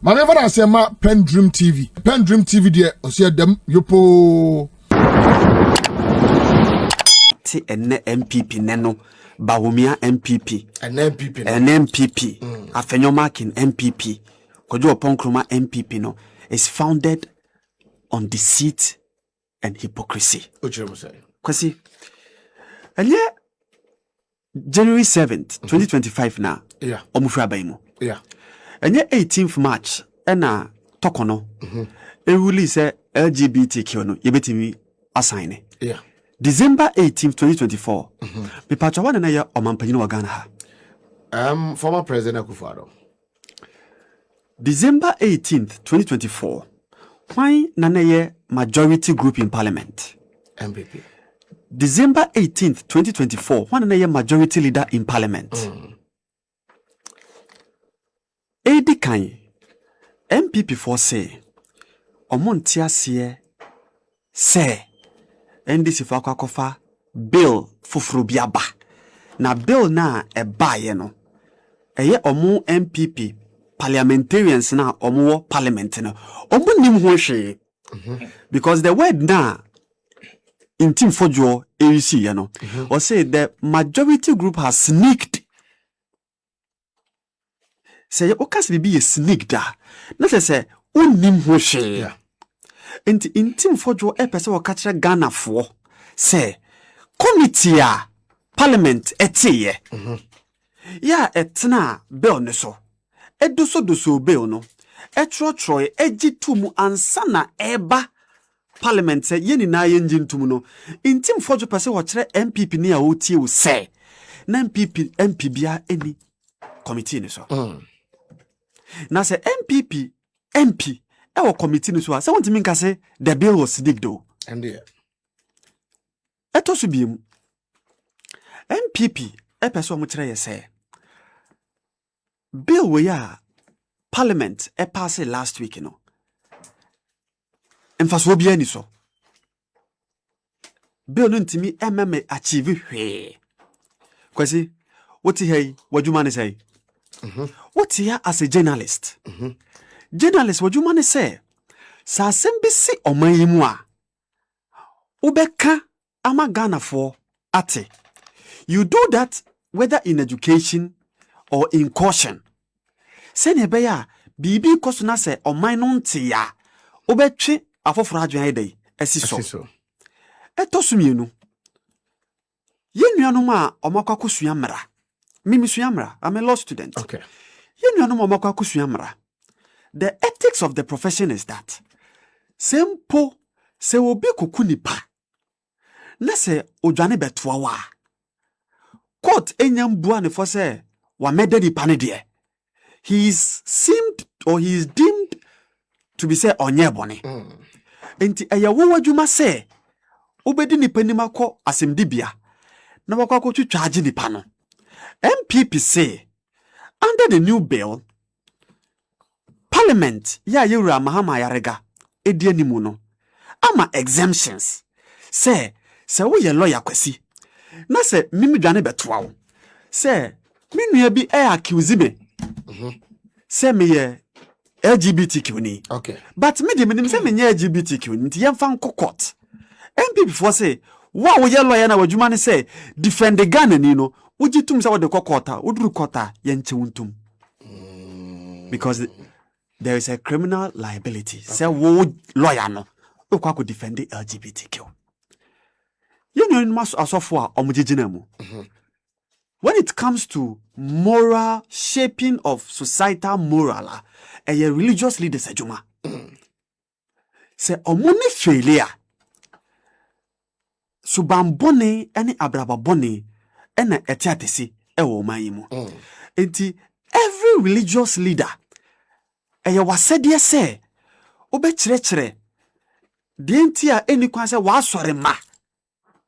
My never say ma PENDREAM TV. PENDREAM TV there. Osia dem yopo. Ti ene NPP neno Bawumia NPP. An NPP. An NPP. Afenyo marking NPP. Kojo Ponkroma NPP no is founded on deceit and hypocrisy. Kwasi. And yeah, January 7th, 2025 now. Yeah. Omufra baimo. Yeah. And yeah, 18th March. And tokono. A release LGBTQ no. Yebetimi assign. Yeah. December 18th, 2024. Me pachawa na ya omampanyino wa Ghana ha. Former President Akufo-Addo. December 18th, 2024. Why nanaye majority group in parliament? NPP. December 18th, 2024. Why nanaye majority leader in parliament? Edi kan NPP for say omontia say NDC for akwakofa bill fufuru biaba na bill na ebaye no eye omo NPP parliamentarians na omo parliament no omo nim ho hwe because the word na in team fojo AUC you know or say the majority group has sneaked say o kasi bi ye sneaked na say unim ho hwe in team fojo epese wo kachira Ghana fo say committee parliament etiye ya etna bill ne so edoso bill no etrotro egitumu ansana eba parliament say yeni na yenjintum no in team fojo pese wo kire NPP ne a otie wo say na MP bia eni committee ne so na say MP ewo committee ne so say won't mean ka say the bill was sneaked though and there eto so biem NPP epeso mo kire ye say bill we ya parliament pass last week you know emfaso bia ni so bill no ntimi emme achieve hwe kwasi woti hey wadwuma ne say woti ya as a journalist journalist wadwuma ne say sa asem si oman yi mu a ubeka ama Ghana for ate. You do that whether in education or in caution. Sene beya bibi kosuna se oman no nte ya obetwe afoforo adwan dey esiso. Etosumienu. Ye nuanom a omakwakusua mra. Mimi sua mra. I'm a law student. Okay. Ye nuanom omakwakusua mra. The ethics of the profession is that sempo se obi kokunipa na se odwane betoa wa court enyam bua ne for say wa mededi pane de he is deemed to be say onye bone enti eyawo wadwuma say obedi nipa nimako asemdibia na wakwa twitwaage nipa no NPP say under the new bill parliament ya yewura Mahama Ayariga edi animu no ama exemptions say we ye lawyer kwasi na say mimi dwane betoa wo say me nua bi accuse me say me ye LGBTQ ni okay but me de me say me ye LGBTQ ni nti yemfa nko court NPP for say wa wo ye lawyer na wadwuma ne say defend the Ghana ni no ugitum say wo de kokota uduru kota ye nche wuntum because there is a criminal liability say wo lawyer no okwa ko defend the LGBTQ. You know, when it comes to moral shaping of societal moral, a religious leaders ajuma say omuni failure subambone any abrababone ena etiatesi ewo mayimu. Enti every religious leader wasede say obe chire dienti a eni kwan say wa sore ma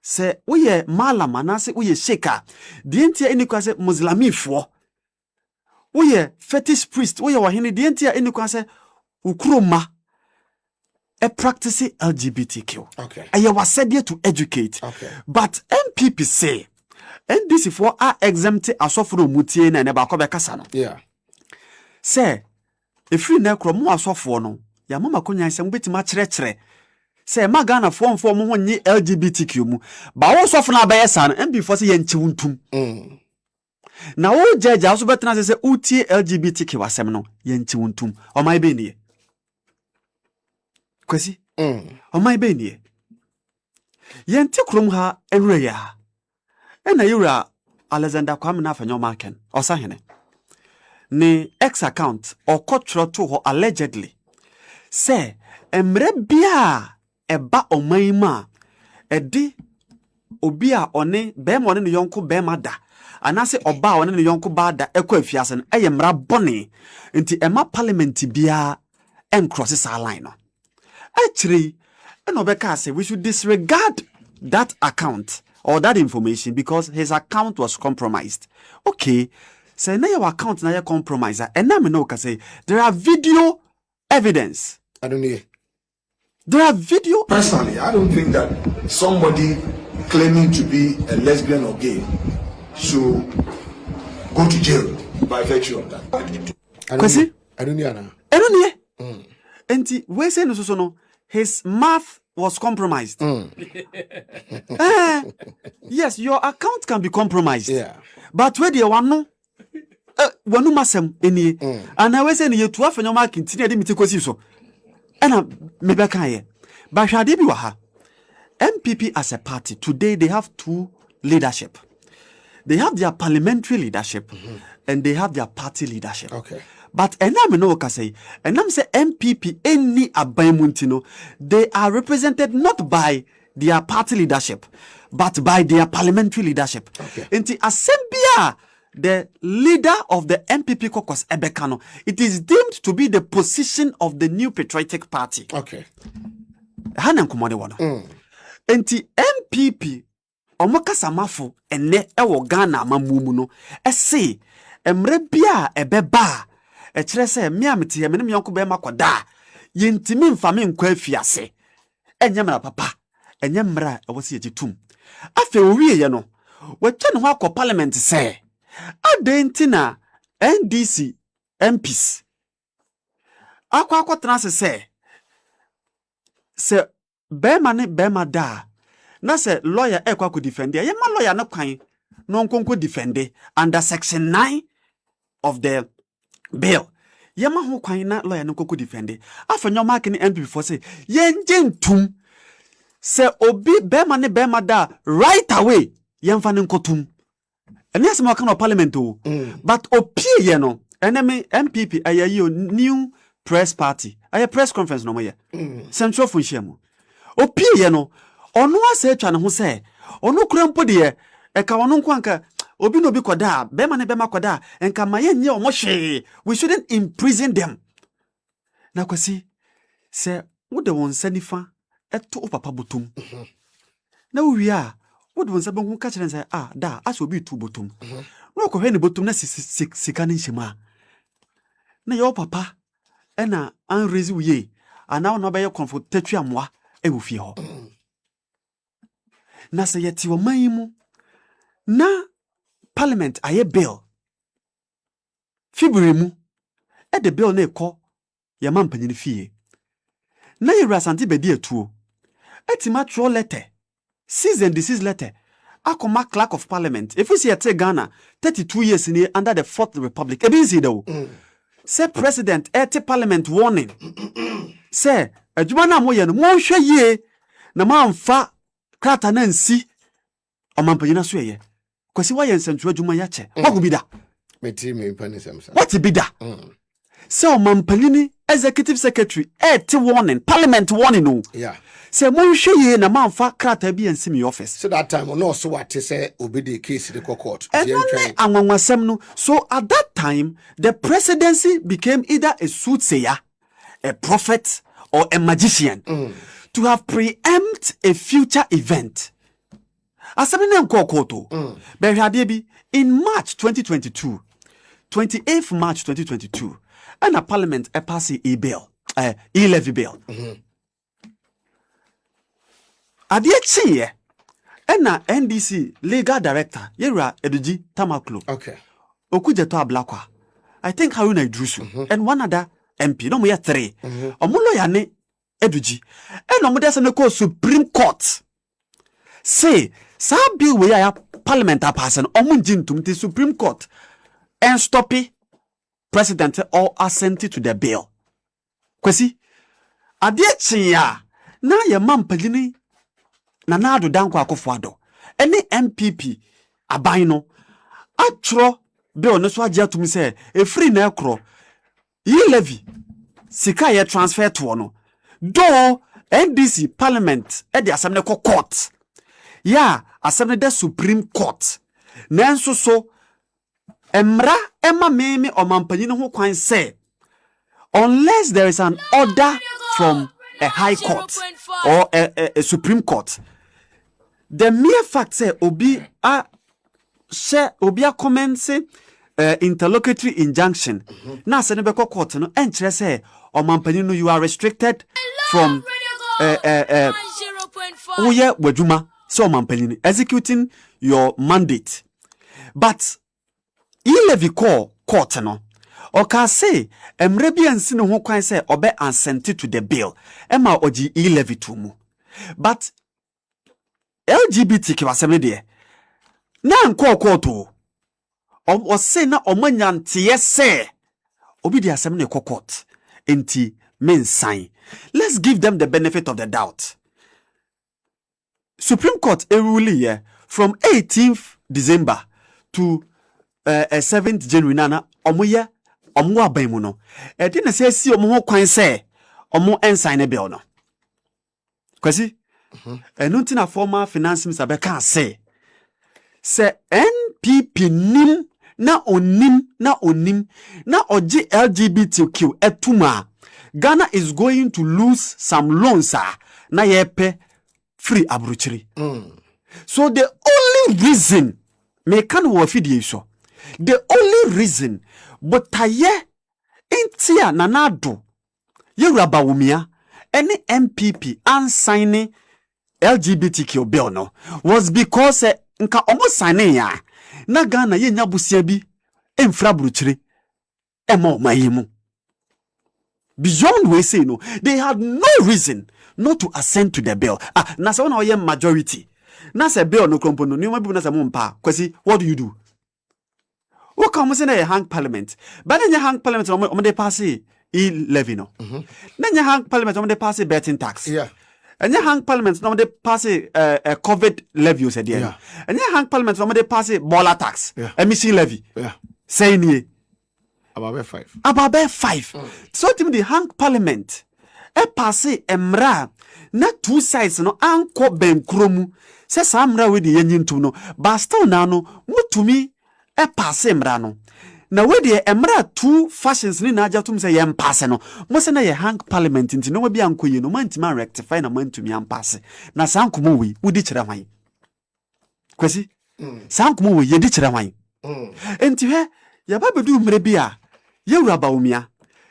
se woye malama na se woye sheka dienti a eni kwan say muslimifo woye fetish priest woye wahene dienti a eni kwan say ukroma practice LGBTQ. Okay. Wasede to educate. Okay. But NPP say NDC for are exempt asofro mutie na ne ba ko be kasa no. Yeah. Say if you necro more soft no, ya mama konya some bit much retre. Say Magana form one ye LGBTQ mu, but also for na by son and before say yenchuntum. Now all judge also better say uti LGBTQ wasem no yenchuntum or my beni. Kwesi? Or my beni. Yentikrum ha enreya. Ena yura Alexander Kwame na fanyo marken or sahene. Ne X account or cultural to ho allegedly. Say emre bia eba omaima edi obia one bema one ne yonko bema da anase oba one ne yonko ba da ekwa afiase no emra bone nti ema parliament bia encross sa line no actually eno beka say we should disregard that account or that information because his account was compromised. Okay, say na your account na your compromiser and na me no ka say there are video evidence. I don't know. There are video. Personally, I don't think that somebody claiming to be a lesbian or gay should go to jail by virtue of that. I don't know. I don't know. And we say no, his math was compromised. Yes, your account can be compromised. Yeah. But where the one no, one masem any, and I was saying you 12 and your mark continue to meet so. And maybe I can. But Shadibi Waha, NPP as a party today they have two leadership. They have their parliamentary leadership and they have their party leadership. Okay. But enam no ka say, enam say NPP any abayimuntino, they are represented not by their party leadership, but by their parliamentary leadership. Okay. Inti Asembia, the leader of the NPP caucus Ebekano, it is deemed to be the position of the New Patriotic Party. Okay. Hanan kumane wano. Inti NPP omoka samafo ene ewo Ghana mamumu no ese emre bia ebeba e kire se me amete me ne yonko be makoda yentimi mfame nkwa afiase enye mra papa enye mra ewose yegitum afi owie ye no wetwa ne ho akọ parliament se adentina NDC MPs akwa trans se bema ne bema da na se lawyer ekwa ko defend ye ma lawyer no kwan no nkonko defend under section 9 of the bill ye ma ho kwan na lawyer no nkonko defend afanyo mark ni NPP for say ye ngentum se obi bema ne bema da right away ye mfa ne nkotum ene asem aka no parliament o but opie ye no enemy MPP ayi new press party ayi press conference no mo ye central function opie ye no ono ase atwa ne ho se ono kura mpo de eka ono nkwanka obi no bi koda bema ne bema koda enka maye nye omo hwe we shouldn't imprison them na kwasi se wo de won sanifa eto papa botum na wo wi a wo de won sa bonku ka kire se da ase obi tu botum no ko hwe ne botum na sika ne nhima na yo papa ena an rezi wiye ana no ba ye comfortatu amwa e wo fie ho na se yeti wo manimu na parliament aye bill February mu e de bill na ekọ ya mampanyini fie na yira asante bedi atuo etima tro letter cease and desist letter akoma clerk of parliament if you see at Ghana 32 years in under the fourth republic e bin see though say president at parliament warning say adwuma na mo ye no mo hwe ye na mamfa krata na nsi omampanyina so ye kwasi wa ye nsantu adwuma ya che wago bi da meti me mpani samsa what bi da so omampanyini executive secretary at warning parliament warning no yeah say mo hwe ye na mamfa krata bi nsi me office so that time no so what say obedi case the court anwanwasem no so at that time the presidency became either a soothsayer, a prophet, or a magician to have preempt a future event. Asamine nkokoto. Be in March 2022, 28th March 2022, and a parliament pass a bill, e-levy bill. Adie chiye, ena NDC legal director yera Eduji Tamaklo. Okay. Okujeto Ablakwa. I think Haruna Idrusu and one other MP no mo ye 3 omo lawyer ne eduji e no mo de se ne ko Supreme Court say sa bill we ya parliament pass no omo njintum ti Supreme Court and stop president or assent to the bill kwesi ade chia na ye mampagini na ado danko akofado ene NPP aban no atro bill no so agya tum say e free na ekro yi levy sika ye transfer to no do NDC parliament e de assembly court ya assembly the Supreme Court nanso so emra ema meme omampanyini ho kwan say unless there is an order from a high court or a Supreme Court, the mere fact say obi a commence interlocutory injunction na se ne be court no enchire say omampanyini you are restricted from uye wadwuma so omampanyini executing your mandate. But levy court no or can say emrebi ansi no ho kwan say obe assent to the bill ema oji levy to mu. But LGBTQ asem de na nko court o say na omanyante say obi di asem ne court enti men sign. Let's give them the benefit of the doubt. Supreme Court rule from 18th December to 7th January nana omo aban mu no e de na say si omo ho kwan say omo ensign bill no kwasi enunti na former finance minister be kan say NPP nim na onim na oji LGBTQ etuma Ghana is going to lose some loans na yepe free abruchiri. So the only reason me kan wo fidie so the only reason but aye entia nanado yewraba wumia any MPP unsigning LGBTQ bill no was because nka omo signing ya na Ghana ye nya busia bi emfra bruchire ema omayimu. Beyond we say no, they had no reason not to assent to the bill. Na se wona oye majority na se bill no krompo no nioma bi na se mo mpa kwasi what do? What come say na hang parliament but na hang parliament omo dey pass levy no na hang parliament omo dey pass betting tax and hang parliament omo dey pass COVID levy said there and hang parliament omo dey pass boiler tax emission levy say ni about 5 so tim the hang parliament pass emra na two sides no anko benkromu say samra we dey yintum no but still na no mutumi pass emra no na we dey emra two fashions ni na ajatum say yem pass no mo say na ye hang parliament nti no bi ankoye no mantima rectify na mantumi am pass na sankomo we wudi kire hwan kwasi sankomo we ye di kire hwan enti he ya ba bedu mre bia ye wuraba umia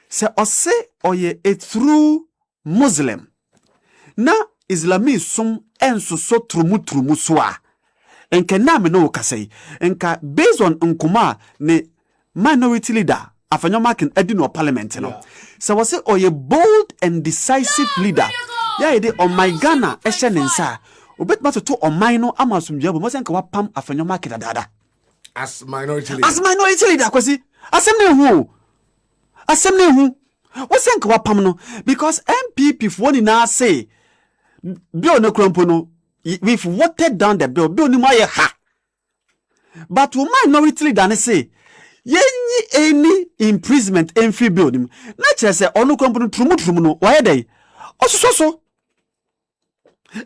say ose oye a true Muslim na Islamism enso so trumu so a enka na me no kasai enka based on nkuma ne minority leader afanyoma edi no parliament no so was say oye bold and decisive leader ya ide on my Ghana ehye ne nsa obetma to on my no amasumdua bo mo senka wapam afanyoma dada as minority leader kwasi asem ne hu what senka wapam no because MPP for ni na say bill no krompo no we've watered down the bill ni mo ha but we minority leader say yenyi any imprisonment free bill nim na chere say onu krompo no trumu no why dey ososo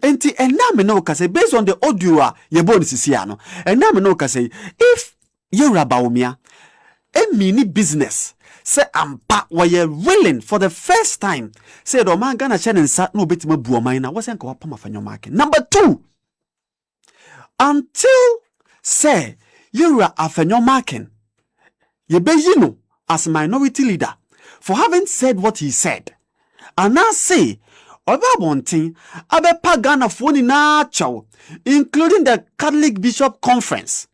enti ename no ka say based on the audio ye bo ni sisia no ename no ka say if you rabawumia mini business say ampa were willing for the first time say do man Ghana chenensa no betima bu oman na wose nka wapama fanyo market. Number 2, until say you are afanyo market ye be you as minority leader for having said what he said and now say oba bontin abepa Ghana foni na chaw including the Catholic Bishop Conference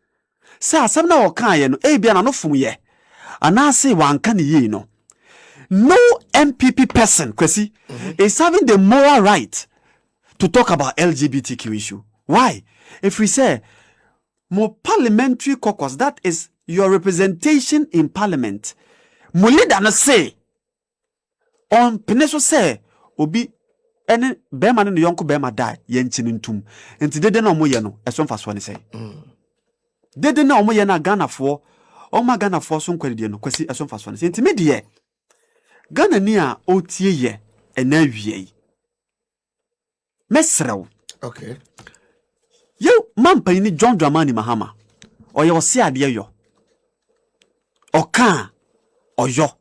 say asem na o kan ye no bia na no fom ye and now say wanka ne yi no no NPP person, Kwesi, is having the moral right to talk about LGBTQ issue. Why? If we say more parliamentary caucus, that is your representation in parliament. Mulida no say on Peneso say obi ene bema no yonko bema die yenchini ntum. Enti dede na omo ye no eso mfaso ne say. Dede na omo ye na Ghana for o ma Ghana for so nkwalide no Kwesi eso mfaso ne say. Enti me de Ghana ni a otie ye ena wie. Mesrew. Okay. Yo mampa ni John Dramani Mahama. Oye ose ade yo. Oka oyo.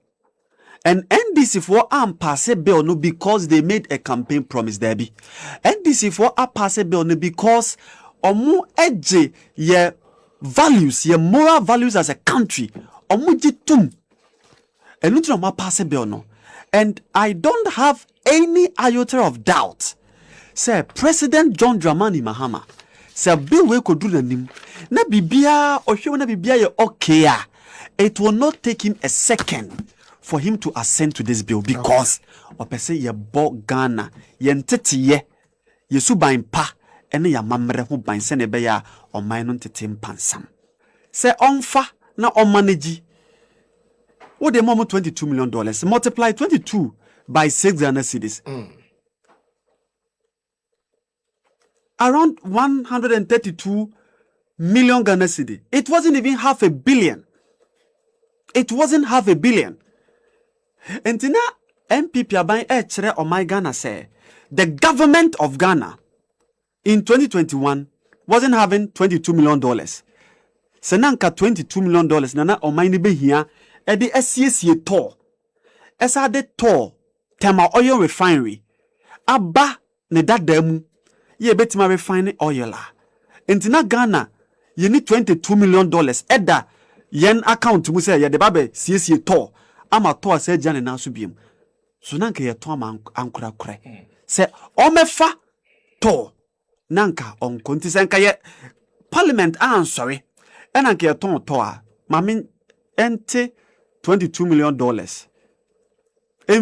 And NDC for pass a bill no because they made a campaign promise there be. NDC for pass a bill no because omu edge ye values, ye moral values as a country. Omu jitum. And no ma pass a bill no. And I don't have any iota of doubt. Say President John Dramani Mahama. Say bill we could do the nim. Na bibia or na bibia ye okay. It will not take him a second for him to assent to this bill because opese ye bo Ghana ye ntete ye yesu ban pa ene ya mamre ho ban se ne be ya oman no ntete mpansam se onfa na omanagi wo de mom $22 million multiply 22 by 6 Ghana cedis around 132 million Ghana cedi. It wasn't even half a billion. It wasn't half a billion. And now NPP aban chere o my Ghana say the government of Ghana in 2021 wasn't having $22 million. Senanka $22 million nana o my ni be hia e de asiesie to. Esa de to tema oil refinery aba ne dadamu ye betima refine oil la. Entina Ghana ye need $22 million eda yen account mu say ye de babe siesie to ama to ase jane na so biem so nanka ye to ama ankura kure se o mefa to nanka on konti senka ye parliament sorry enanka ye to a mami ente $22 million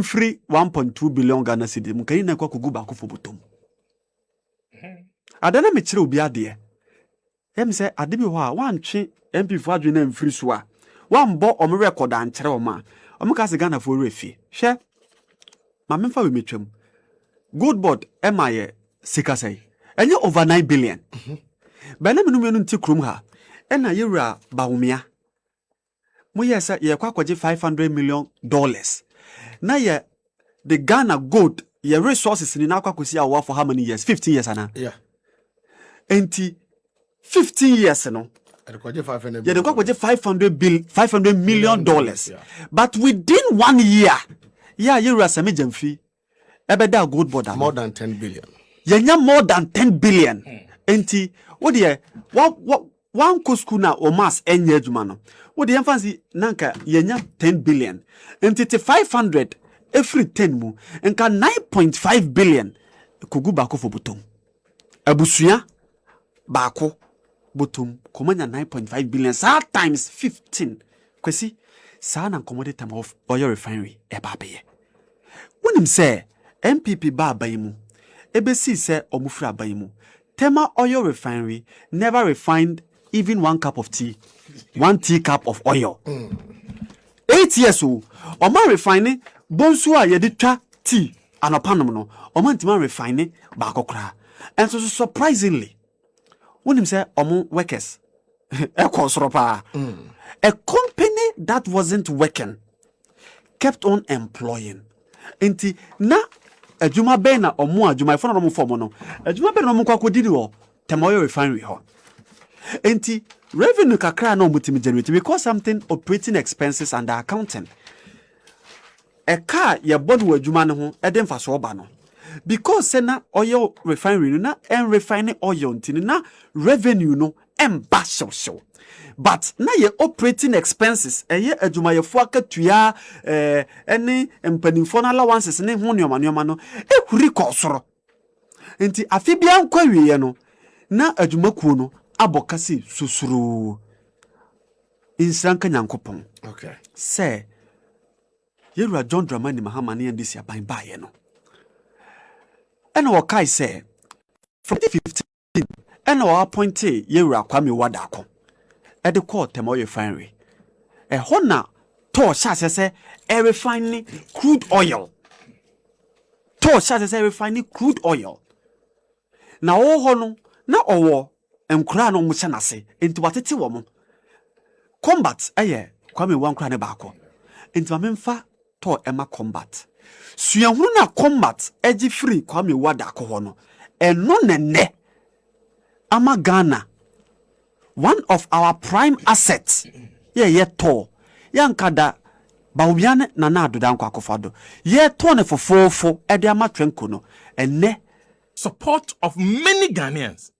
free 1.2 billion Ghana cedi mu kan na kwa kogu ba ko fobotom adana me kire obi ade em se ade bi ho a wantwe MP for adwene na mfiri so a wambo o me record an kire o ma o me ka se Ghana for refi hwe ma me fa we metwam good board emaye sika sai enye over 9 billion ba na menu menu nti krom ha ena yewura baumia mo yesa ye kwa kwaje $500 million na ye the Ghana gold ye resources ni na kwa kosi awa for how many years 15 years ana yeah enti 15 years no $500 million yeah. But within 1 year you are semi jamfi ebeda gold border more than 10 billion yenya more than 10 billion enti what one ko school na o mass enye adwuma no what the fancy nanka yenya 10 billion enti 500 every 10 mu enka 9.5 billion kogu ba ko for butom abusua ba ko bottom komanya 9.5 billion times 15 kwesi sa na commodity time of oil refinery e ba be wonim say NPP ba abayimu ebesi say omufra abayimu Tema oil refinery never refined even 1 cup of tea 1 teacup of oil 8 years o oma refining bonsu a ye de twa tea anopanom no oma ntima refining ba kokra and so surprisingly when him say workers a company that wasn't working kept on employing enti na adwuma be na adwuma fo na no form no adwuma be na mo kwa kodidi wo Temoyo refinery ho enti revenue kakra na omutimi generate because something operating expenses and accounting a car ye bodu adwuma ne ho e de mfa so ba no because na oil refinery na en refining oil ntini na revenue no emba so but na ye operating expenses eye adwumayefo akatua ene empanimfo na allowances ne ho nyoma no ehuri kosoro enti afibia nkwa wiye no na adwumakuo no abokase susuru insanka nyankopon okay say Yewura John Dramani Mahama ne ndisi aban bae no. Ena wakai say from 2015 ena wa appointe Yewura Kwame Wadako. E de call Temoyo refinery. Hona to say refining crude oil. To say refining crude oil. Na ho no na owo enkura no musa nase enti watete wo mo. Combat Kwame wankura ne baako. Enti ma memfa to ema combat. Suahunu na combat eji free Kwame Wadako ho no. Eno nene ama Ghana. One of our prime assets. Ye to. Yankada Baubiane na adoda nkwa akofado. Ye to ne fofofo e de ama twenko no. Ene support of many Ghanaians.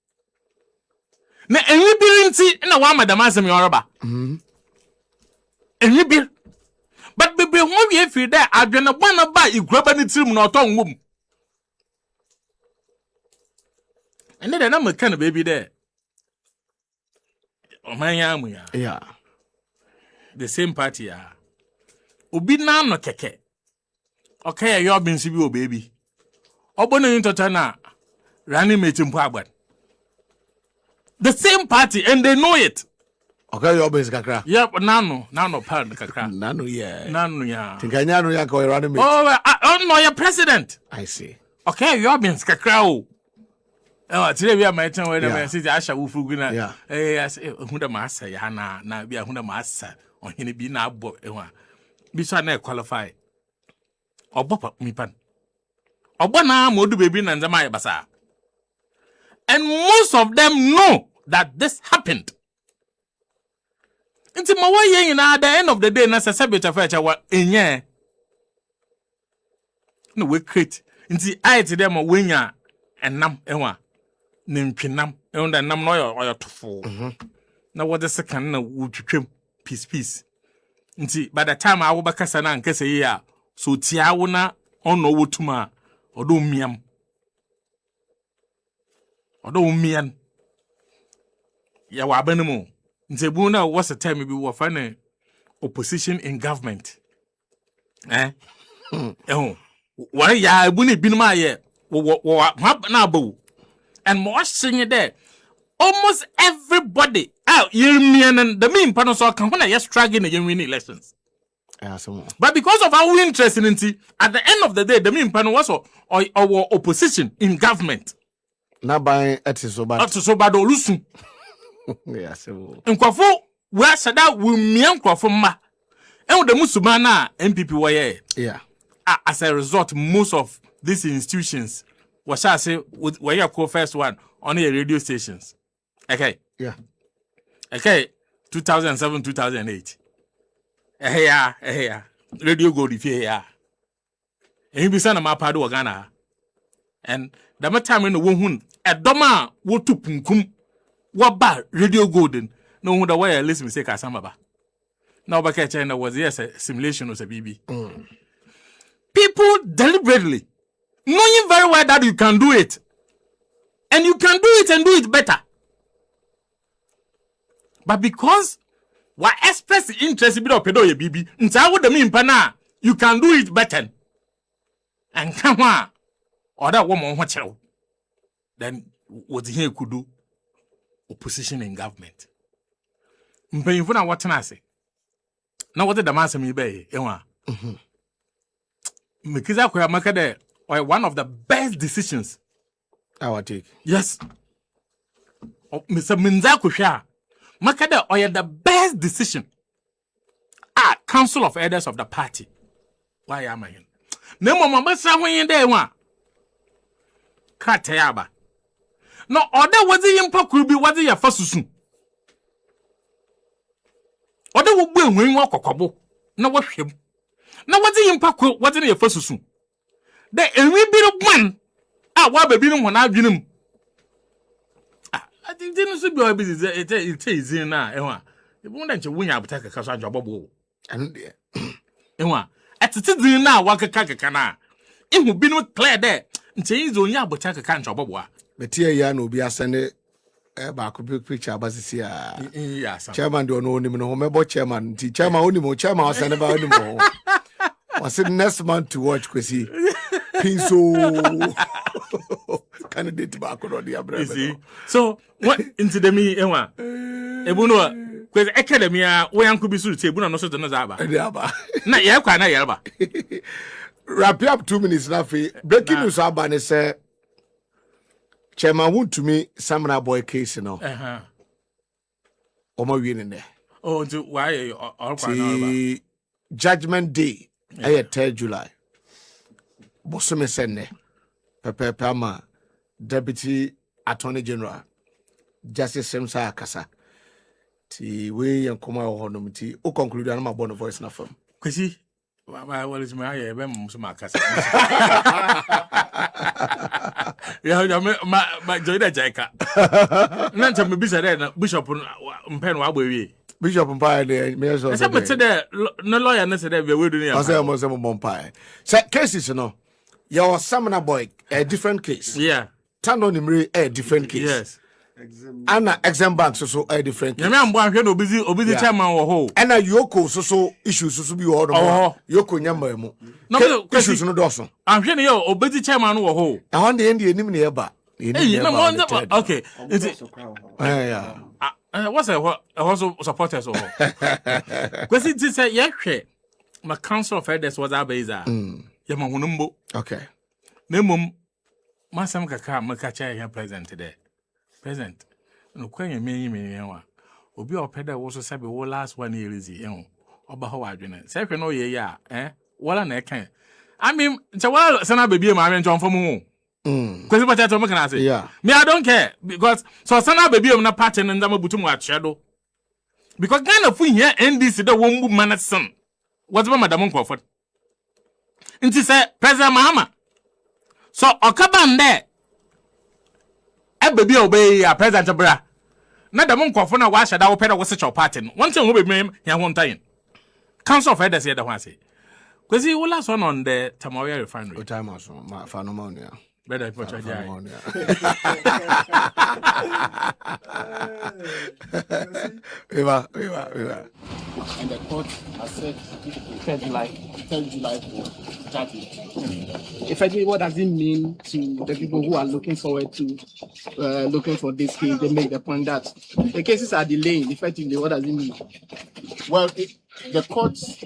Na enyibirinti na wa madam asem Yoruba. Enyibir. But bebe ho wie fi there adwene bana ba iguraba ni tirim na oto nwom. Ene de na meka na baby there. Omanya amu ya. Yeah. The same party ya. Obi na no keke. Okay, you been si bi o baby. Obono intota na rani metimpo agban. The same party and they know it. Okay, you been kakra. Yep, nano pan kakra. Nano yeah. Nano ya. Tinkanyano ya ko rani me. Oh, no, you're president. I see. Okay, you been kakra o. Today we are my turn where the city Asha Ufuguna. Yeah. I say, Hunda Massa, Yana, na be a Hunda Massa, or Henny be now, be so I qualify. Or Boppa me pan. Or Bona Modu baby and the Maya Basa. And most of them know that this happened. Into my way, at the end of the day, Nasa Sabita Fetcher, what in ye? No, we create. Into I to them a winger and nam ewa. Nimpinam, and then nam no or to fall. Now, what the second would trim peace. Inti, by the time I will back as an anchor say, yeah, so Tiawana on no wotuma or do miam. Or do mian. Ya wabenemo. Nzebuna was a time we were finding opposition in government. Why ya bunny bin my year? What now, boo? And more singing there. Almost everybody out Yermian and the mean panel can when I just struggling in winning elections. But because of our interest in it, at the end of the day, the mean panel was our opposition in government. Not by Etisoba. Not so bad or losing. Yes. And Quafu, where said that we mean Quafuma. And the Musumana NPP way. Yeah. As a result, most of these institutions, what shall I say, where you call first one on the radio stations. Okay. Yeah. Okay. 2007, 2008. Yeah. Radio Gold if you here. And you be son of my padu Ghana. And the time in the woman, a doma, what to punkum, what bar, Radio Golden, no wonder why I listen to say Kasamaba. Now, back at China was yes, a simulation was a BB. People deliberately, knowing very well that you can do it, and you can do it and do it better. But because what express interest in pedo BB, nta wo the mean pana, you can do it better. And come on, or that woman watch out. Then what he could do, opposition in government. Mpaying for what I say. Now what the man say me be, ewa. Mikiza kwa makade one of the best decisions I will take. Yes. Mr. Minzaku Shah. Makada or the best decision. Council of Elders of the party. Why am I in? Nemo mama when there one. Katayaba. No, order was the impact will be what the first soon. Order will be when walk a couple. No, what him. Now, what's the impact? What's in your first soon? There and we be one. What baby when I've been him. I think didn't be a busy. It is in now. You won't win up take a cash on your bubble. And at the dinner now, walk a cacana. It will be not clear there. Change on ya but take a can of bubble. but here ya no be asende back picture abasi Yes, chairman do no him no me chairman ti chairman oni mo chairman asende ba oni mo Was it next month to watch Kwesi? Pinso candidate back on the umbrella. You see? So what into the me ewa? Ebuno kwezi academia we yanku bisu te ebuna no so to no zaba. Na ye kwa na ye ba. Wrap up 2 minutes na fe. Breaking news aba ne say Chairman want to me Samana boy case no. Omo wi ne. Oh, do why all kwa na ba. Judgment Day, 3 July. Bosome sene. Pepe Pama, Deputy Attorney General, Justice Semsa Akasa. Ti we yan koma honum ti o conclude na ma born voice na fam. Kwesi, what is my aye be mo so makasa. Ya ma joy da jaika. Na ntam bi say na bishop mpen wa agbawie. Bishop Mpire there, me so. Say but say no lawyer na say we we do ni. I say mo say mo Mpire. Say cases no. Your Samana boy a different case. Yeah. Turn on him a different case. Yes. Anna exam bank so a different case. You am boy no busy chairman wo ho. Anna Yoko so issues so be wo no. Yoko nyamba mu. No issues no doso. I'm hearing you obedi chairman wo ho. I want the end enim na eba. Okay. Yeah. What's also supporters or because it is a yahwe my council of elders was abeza yama hunumbo okay nemum masam kaka makacha ya present today present no kwenye me wa obi opeda wo so sabe wo last one year is oba ho adwene say hwe no ye ya wala na ekan I mean nche wala sana baby ma me nchon fomu because what I can I say? Yeah. Me, I don't care because so sana baby I'm not pattern and I'm a butum watch shadow. Because Ghana if we hear NDC the one man son. What's about Madam Crawford? And she said, President Mahama. So Okaban there. A baby obey a President Bra. Not the monk of one wash that opera was such a pattern. One thing will be made here one time. Council of Elders here the one say. Because he will last one on the Tamoya refinery. Time also, my phenomenon. Better put your eye. Viva. And the court has said 3rd July for judgment. Effectively, what does it mean to the people who are looking forward to looking for this case? They make the point that the cases are delaying. Effectively, what does it mean? Well, the courts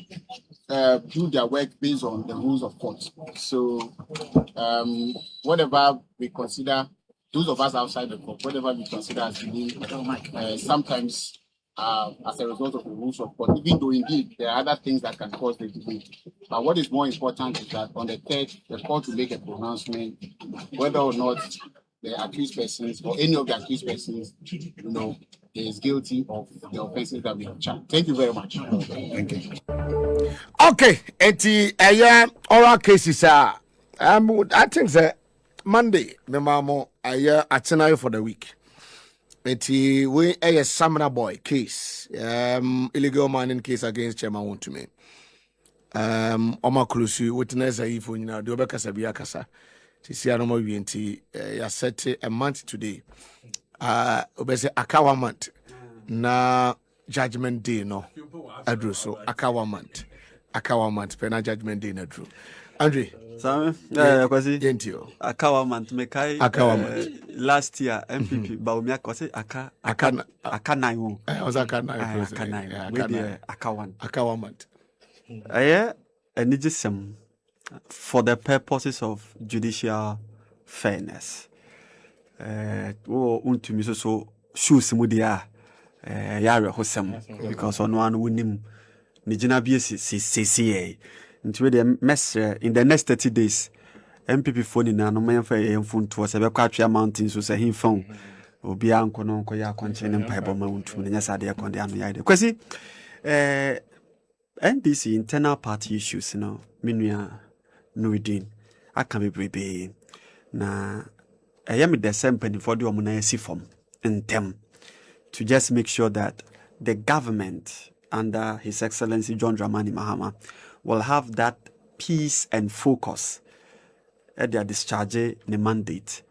do their work based on the rules of court. So, whatever we consider, those of us outside the court, whatever we consider as delay, sometimes as a result of the rules of court, even though indeed there are other things that can cause the delay. But what is more important is that on the 3rd, the court will make a pronouncement whether or not the accused persons or any of the accused persons, is guilty of the offenses that we have charged. Thank you very much. Thank you. Okay, oral cases are. I think that Monday, the mamo, itinerary for the week. We a Samana boy case, illegal mining case against Chairman want to me. Oma Kulusi witness a ifo nyina de obekasa bi akasa. Sisi anoma wienti ya set a month today. Obese akawa month na judgment day no adru so akawa month pe na judgment day na adru. Andre Same kwasi yentio akawa month mekai last year NPP baumia kwasi aka nine was aka month enigisem for the purposes of judicial fairness. Untumi so shoes mu dia yare hosem because on one winim ni gina bi CCA into the mess in the next 30 days MPP phone na no man fa yemfun to se be kwatwa mountain so se hin phone obi anko no nko ya konche ne mpa ebo ma untum nya sade ya konde anu ya de kwesi NDC internal party issues no minua Nuidin aka bebrebe na me the same penny for the omunayesi form in them to just make sure that the government under His Excellency John Dramani Mahama will have that peace and focus at their discharge the mandate.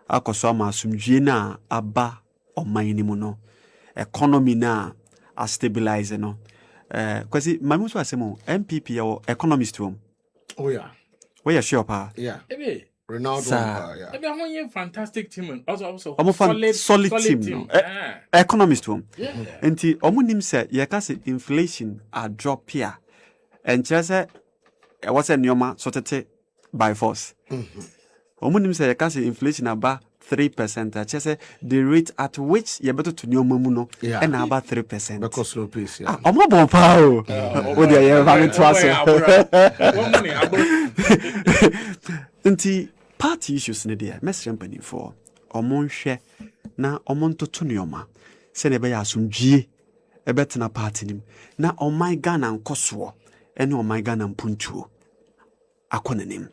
Akoso ama asumdwe na aba oman mu no economy na a stabilize no kwasi mamuso asemo MPP or economist room Oh yeah. Where you sure pa? Yeah. Ebe. Ronaldo. Sir. Yeah. Ebe how you fantastic team and also Solid team. No? Economist one. Yeah. Enti omo nim say ye ka say inflation a drop here. And just say what's a nyoma sorted by force. Omo nim say ye ka say inflation about 3%. I just say the rate at which you better to nyoma mu no and about 3%. Because slow pace, yeah. Omo bon pa o. O dey here having to us. Enti party issues ne dey mesrem pani for omo nhwe na omo ntoto nyoma se ne be ya asomdwie e betena party nim na oman Ghana nkoso ene oman Ghana mpuntuo akonanim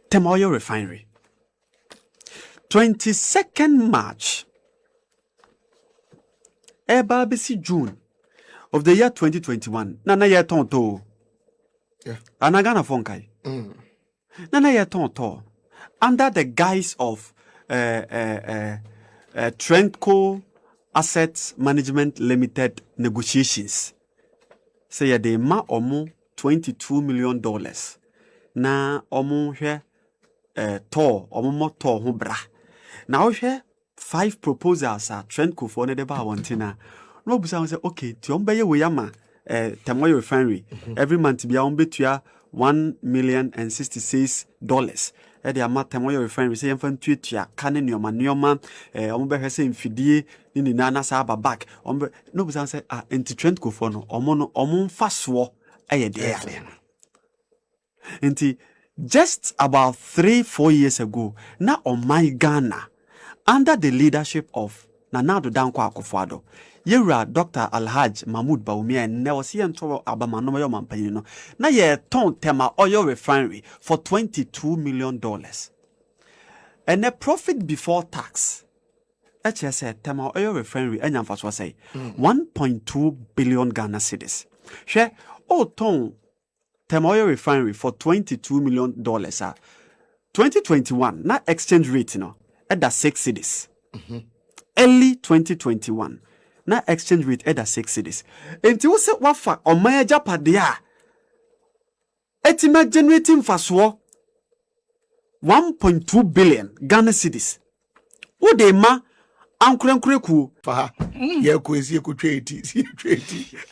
Tem Oil Refinery 22nd March eba besi June of the year 2021 na year tonto Yeah. Anagana fonkai Nana ye tonto under the guise of Trendco Assets Management Limited negotiations. Say ya de ma omo $22 million. Na omo hwe omo to ho bra. Na hwe 5 proposals are Trendco for ne de ba wantina. No busa say okay, ti ombe ye we yama Tem Oil Refinery every month bia ombe tua $1,066. The amount Tem Oil Refinery say yemfa ntuatua kane nioma omo be hwese mfidie ni nana sa aba back ombe no busan say enti Trendco for no omo mfa so eye de yale enti just about 3-4 years ago na my Ghana under the leadership of Nana Addo Dankwa Akufo-Addo Yewura Dr. Alhaj Mahmoud Bawumia and was here to Abamano Yo Mampano. Na ye ton Tema Oil Refinery for $22 million. And the profit before tax. HS Tema Oil Refinery and Yamfas was say 1.2 billion Ghana cedis. Share ton Tema Oil Refinery for $22 million. 2021 na exchange rate no at the 6 cedis. Early 2021. Na exchange rate at 6 cedis. Enti wo se wafa omaya japade a etima generating faso 1.2 billion Ghana cedis. Wo de ma ankurankureku Faha. Ye kwesi ekutweti.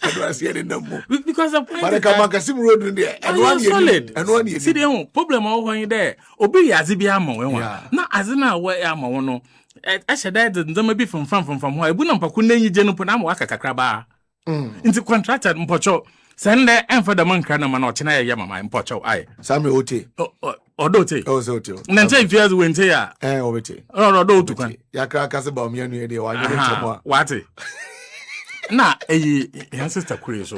Ado asie ne namo. Because the point But come Kasim road in there. And one solid. And one year. See the problem all when there. Obi yazi bi ama we Yeah. Na azina we ama wo no. I said that the maybe from where I wouldn't put any general Punam waka craba. Into contracted Mpocho. Send there and for the man can man or China Yamama in Pocho. I Samuel Ote. or dote. Oh, so too. And then say if you have went here. Ote. Or do to come. Yakra Casabam, you know, What? Na sister Kuriso.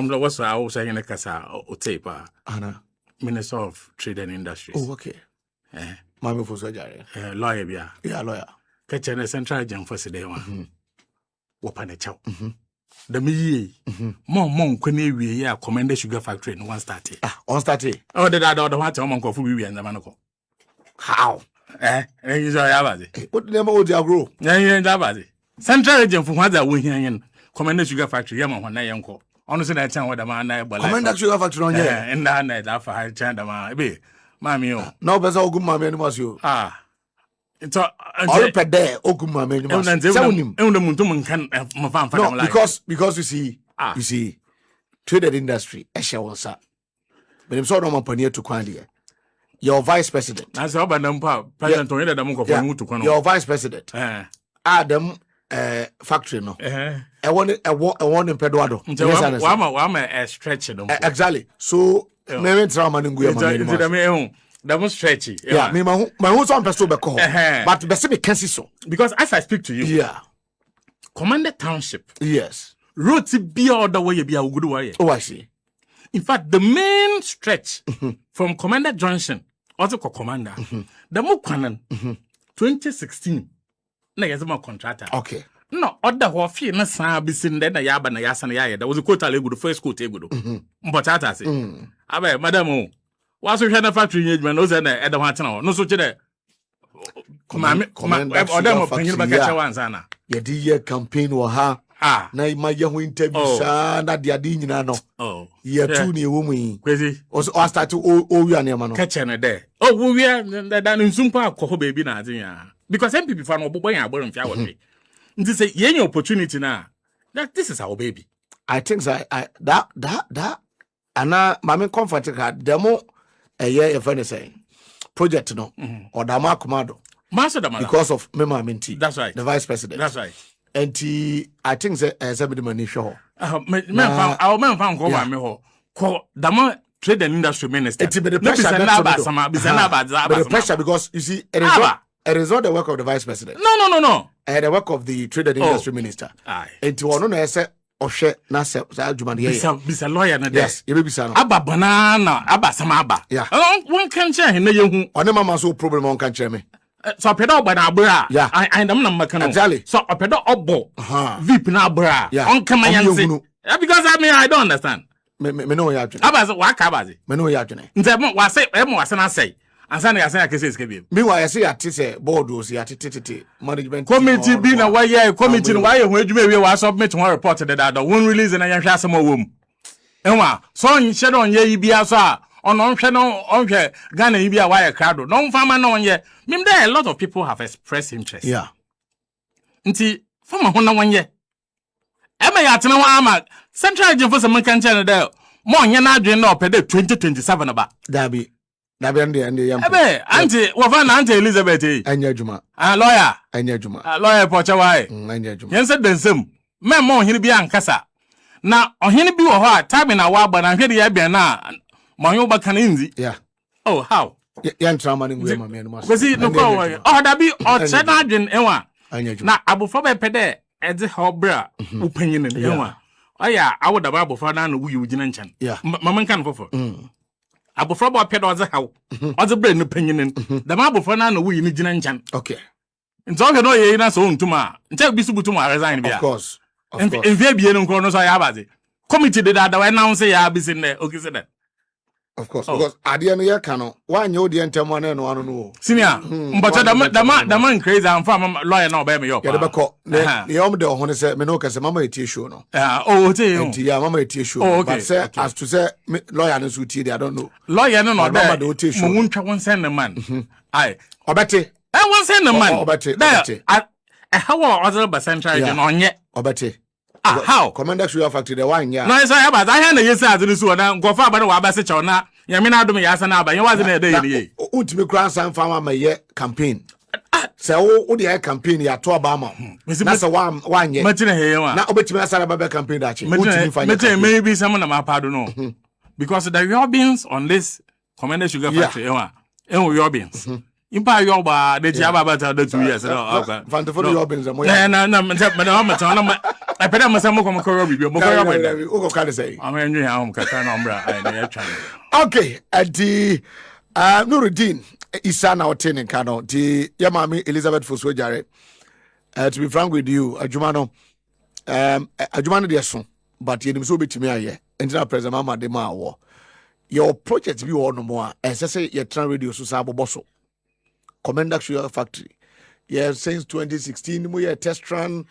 The was I was saying a casa or tape. Anna. Minister of Trade and Industries. Oh, okay. Mammy for surgery. Lawyer, Yeah, lawyer. Catch a central jump for today one. Whoop a chow. The me Mom, when we are Commander Sugar Factory in one started. On started. Oh, the other one to Monco for we and the Manaco. How? And he's all about it. What the name of your group? Yeah, that Central agent for what that we hear in Commander Sugar Factory, Yaman, when I uncle. Honestly, I tell what the man I believe. Commander Sugar Factory on here. And that night after I turned them out. Mammy, no, but all good mammy was you. It's all per day, oh, good mammy. Because you see, traded industry, Esha was up. But I'm sort of company to Quandia. Your vice president. That's how by President Toyota Your vice president. Adam factory no. I want in Pedwado. I'm a stretch. Exactly. So maybe trauma that was stretchy. Yeah, me my whole son person be call. But be say me can see so. Because as I speak to you, yeah. Commander Township. Yes. Road to be all the way be a good way. Oh, I see. In fact, the main stretch from Commander Junction, also called Commander, the Mukanan, 2016, na yazama contractor. Okay. No, other who fee na sa bisin de na yaba na yasa na yaya. There was a quota legudo, first quote egudo. Mbotata se. Abe, madam, what's your China factory engagement? No, then at the one channel. No, so today. Commander, or them opinion back at one sana. Your campaign or ha. na ma ye ho interview sa na de ade nyina no ye tu ne wo mu yi Crazy. o start o wi ane ma no Catch and there. Oh, we are that in Zumpa Koho baby na because NPP fan or boy and born flower. This is any opportunity now. That this is our baby. I think that ana mame comfort ka demo your friend is saying project no or dama komado Master the because of mema minti. That's right. The vice president. That's right. And I think somebody money show. Our man found go me ho. Call Dama trade and industry minister. It's the pressure because you see it is not the work of the vice president. No. The work of the trade and industry minister. And to one no say ohwe na se adwuma de bisa lawyer na there. Yes, you be bisa no. Aba banana, aba sama aba. Yeah. One can share him na yehu. One mama so problem on can share me. So pedo oba na abra. Yeah. I am na maka no. Exactly. So pedo obo. VIP na abra. On kama yanse. Because I don't understand. Me no ya adwene. Aba wa ka abaze. Me no ya adwene. Nze mo wase na say. Ansa na yase akese skebiem. Meanwhile, I say at say board was ya tete management committee be na why committee no why ho adwuma wie wa submit one report that won release na yan hwe asem awom. Enwa so onhye no onye yi bia so a ono nhwe no onhwe Ghana yi bia why crowd no mfama no onye. Mim there a lot of people have expressed interest. Yeah. Nti fama ho na wonye. Ema ya tena wa ama central agent for some kan channel there. Mo onye na adwen na opede 2027 ba. Dabi ande yam. Ebe auntie wofana auntie Elizabeth eh. Anya adwuma. Lawyer. Anya adwuma. Lawyer pocha why. Anya adwuma. Yense densem. Me mo ohene bi ankasa. Na ohene bi wo ho a time na wa agba na hwede ya bia na mo onye oba kan nzi. Yeah. Oh how? Yan trauma ni ngwe ma me no mas. Kwesi no ko wo. Oh da bi o che na adwen enwa. Anya adwuma. Na abofo be pede ede hobra upanyin ne enwa. Oya awoda ba abofo na no wuyi ugina nchan. Mama nkan fofo. Abofo ba pede oze hawo. Oze bre no panyin. Da ma abofo na no wuyi ni gina nchan. Okay. Nti o no ye na so ntuma. Nti bi subutuma resign bia. Of course. En vie bie no nko no so ya abaze. Committee de da we announce ya bi sin there. Okay say that. Of course, because ade no ye ka no wanye odi ntemo na no anu no. Senior, but da man crazy am from lawyer na obey me yo. Ya de beko. Ne yom de ho ne say me no ka say mama etie show no. Oh, tey yo. Yeah, mama etie show. But say as to say lawyer no so tie I don't know. Lawyer no there. Mo wuntwa won send the man. Ai, obete. Won send the man. Obete. How other ba central no onye. Obete. How? Commander Sugar Factory the one ya. No, so I had a yes as this one. Go for about what I said na. Ya me na do me yasa na ba. You wasn't there dey. Ultimate grandson farmer my year campaign. Say wo the campaign ya to Obama. Na say one year. Matine he wa. Na obetimi asara ba campaign da che. Ultimate fanya. Matine maybe someone na mapado no. Because the Robins on this Commander Sugar Factory Robins. Impa yoba de jaba bata the 2 years no okay fantasy Robins mo ya na I peda masamo ko makoro bibio mo ko Robins o ko ka say am enwe ya hom kaka na ombra ai na ya twa. Okay adi Nuruddin Isa na otene ka no di ya mami Elizabeth Foswejare to be frank with you adwuma no de so but yenim so betimi aye entina president mama de ma wo your project bi wo no mo a esese ye tran radio so sa boboso Commander Sugar Factory. Yeah, since 2016, we had test run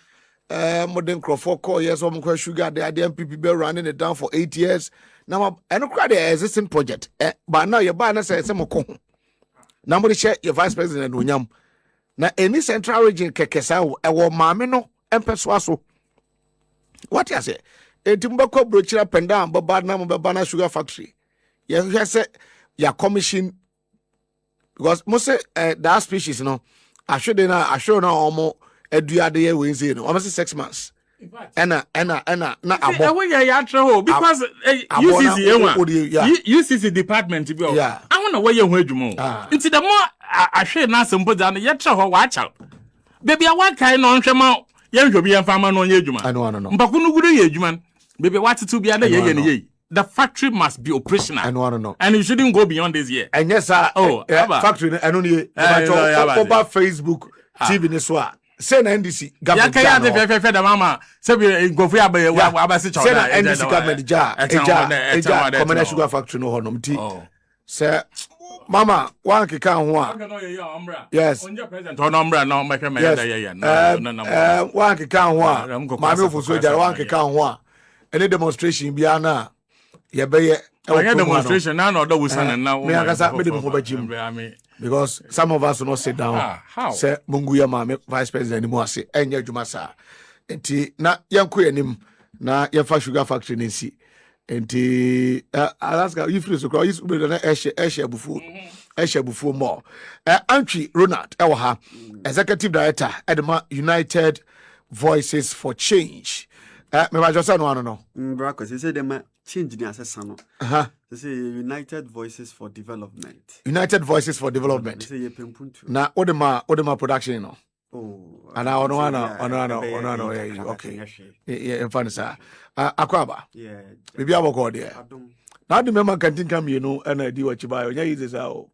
modern Crawford call. Yes, I'm sugar. The NPP been running it down for 8 years. Now, I don't cry the existing project. But now your banner says some more. Now, we share your vice president Unyam. Now, any central region kekesa ewo mamino empeswaso. What you say? Etimbako brochira pendam babad na Babana Sugar Factory. Yeah, say your commission. Because most that species, you know, I should na almost eduade Wednesday, no, almost 6 months. Na abo. Ya travel because UCC department bi. Yeah. I want to where you adwuma. Nti the more I share na sembo dan ya travel wa cha. Baby I want kai no nhwema ya nhwo bi ya fama no nya adwuma. I know. Mbako no gudu ya adwuma. Baby what to be ada ye. The factory must be operational. I know. And it shouldn't go beyond this year. And yes, sir. Factory. I know you. Over Facebook, TV, this one. Say na NDC government. Ya kaya de mama. Say we go for abasi say na NDC government ja. Commander Sugar Factory no honom ti. Say Mama, one can one. Yes. President on umbra now make a man. One can one. Mammy for soldier, one can one. Any demonstration be ana. Yabe demonstration now or those and now. Because some of us will not sit down. How? Say Munguya Mama, Vice President anymore. Say, Enya Jumasa. Enti na yanku enim na yefa sugar factory nsi. Enti Alaska you feel so call you be na eshe bufu more. Antwi Ronald ewo ha. Executive Director Edema United Voices for Change. Me ba just no. Because he said them change the assessor no. They say United Voices for Development. United Voices for Development. They say ye pempuntu. Na odema production no. Oh. And ono okay. Yeah, in fact sir. Akwaba. Yeah. Bibi aboko there. Now the member canteen come you know and di what you buy. Onya is sao.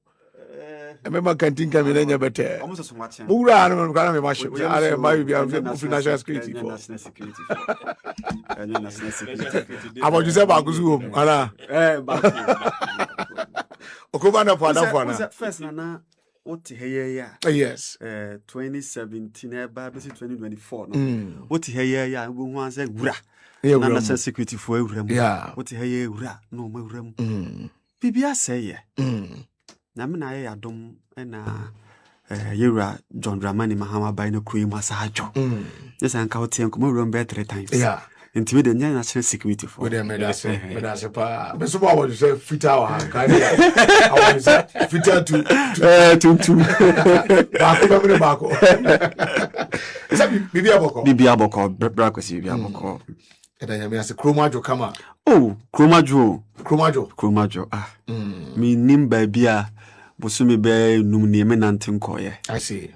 Member canteen come in nya better. Almost so much. Ura no kana me mash. Are my bibi financial security for. National security. About you say baguzu ana. Okoba na for First na what here yes 2017 eba 2024 no what here ya we wan say wura na national security for ewura mu what here wura no ma wura mu bibia say ye na me na ye adom na yewura John Dramani Mahama by no kru ma sa ajo yes an ka otie nko mo wura be 3 times Intimate the national security for them. That's pa. But so what you say? Fit our I want to say fit to. Bako. Is that Bibi Aboko? Bibi Aboko. Brakwesi Bibi Aboko. And then I say Chromajo come on. Oh, Chromajo. Ah. Me nimba bia. Bosumi be numni me nantin koye. I see.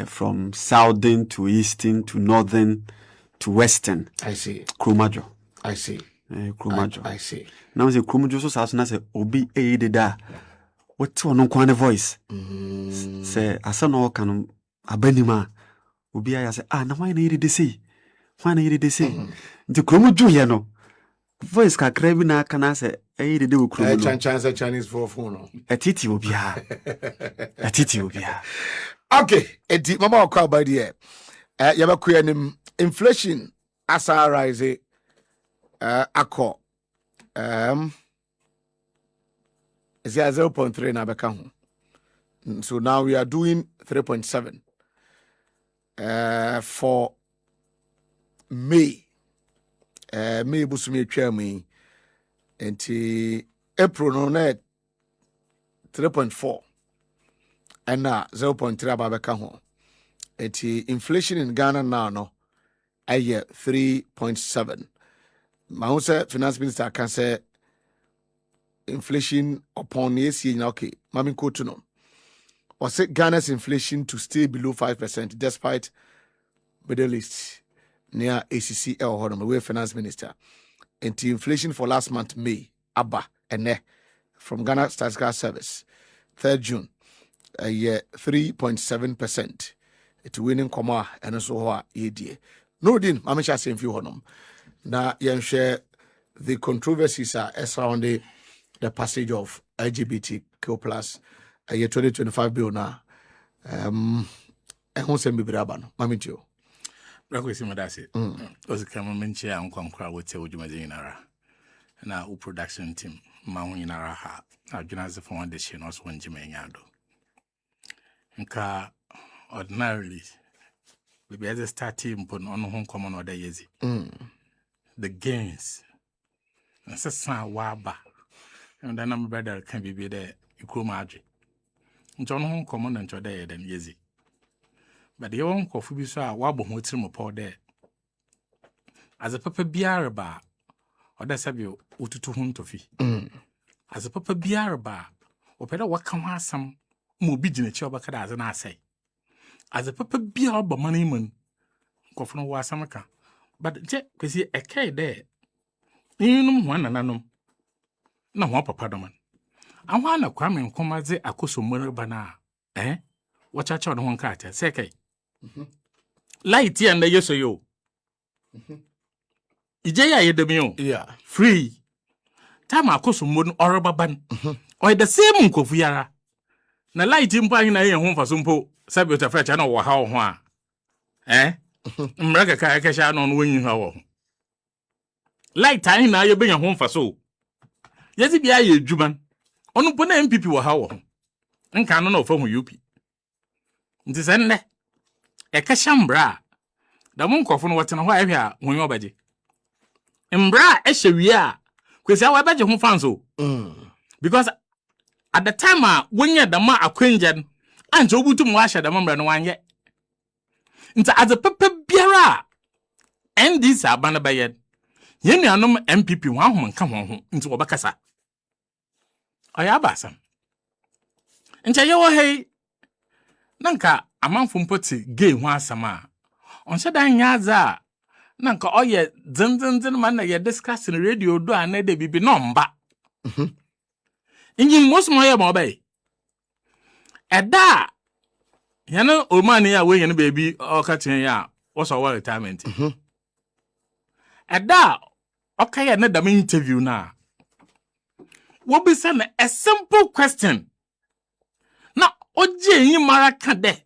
From southern to eastern to northern. To Western. I see. Chromajo. I see. Chromajo. I see. Now say Chromajo so sa na say obi da. What one kwan voice. Say asa no kan abanima. Obi ya say na why na yiri say. Why na yiri say. The Chromajo ye no. Voice ka krabi na kana say yiri de Chromajo. Chinese for phone. Atiti obia. Okay, edi mama okwa ba de yabakuya inflation asa rise akọ is 0.3 na beka ho. So now we are doing 3.7 for May busumi twa mu enti April no na 3.4 and 0.3 ababeka ho. Inflation in Ghana now no 3.7. My finance minister can say inflation upon yes okay. Mami quote no. Or say Ghana's inflation to stay below 5% despite Middle East near ACCL or my finance minister. And inflation for last month May Abba and from Ghana Statistical Service 3rd June 3.7%. It's winning comma and also ye no din mamisha same few honum na yen share the controversies are surrounding the passage of LGBTQ plus a year 2025 bill na who send me braba no mamitio Brakwesi madase ozi kama menchi ya nkwankwa wote ujumazina na u production team ma hu nyinara ha adwunaze for one day she no so njime nyado nka ordinarily we as a start team put on home common order yezi the gains and sasa waba and then my brother can be there you come aje njon home common and order then yezi but the one coffee bi so a wabo ho tirim po there as a papa biara ba order sabio ututu ho ntofi as a papa biara ba opeda waka ho asam mo bi gine chi obaka da na asai as a papa bia ba money man kofono wa samaka but je kwesi ekai there inum ho nananom na ho papa do man anwa na kwame nkomaze akoso mmere bana wachacha no ho nkata sekai light ya nda yeso yo ije ya yedemi yo free time akoso mmon orobaban o the same nkofu yara na light mpa hin na ye ho faso mpo sabi ota frecha na wo ha ho a mra kaka ka sha no no wanyi ha wo light hin na ye benya ho faso yezi bia ye adwuman onu po na NPP wo ha wo nka no na ofa hu UP nti se nne e ka sha mbra da mo nkofo no wote na ho ahwe a honyo obaje mbra e hyewie a kwesi a wabaje ho fanso because at the time when you dama akwenjan anje obutum wa hye dama mbra no wanye nti as a pepe biara and this abana bayen ye nuanom MPP ho ahom nka ho nti wobakasa oya basam nche ye wo hei nanka amanfo mpoti gay ho asama onse dan nyaza nanka oye zinzinzin man na ye discuss in radio do anede bibi no mba inji mosmo ye mo bay eda yana omani ya we yana baby o ka tin ya wo so wa retirement eda okay ya na dam interview na wo be send a simple question na oje yin mara kan de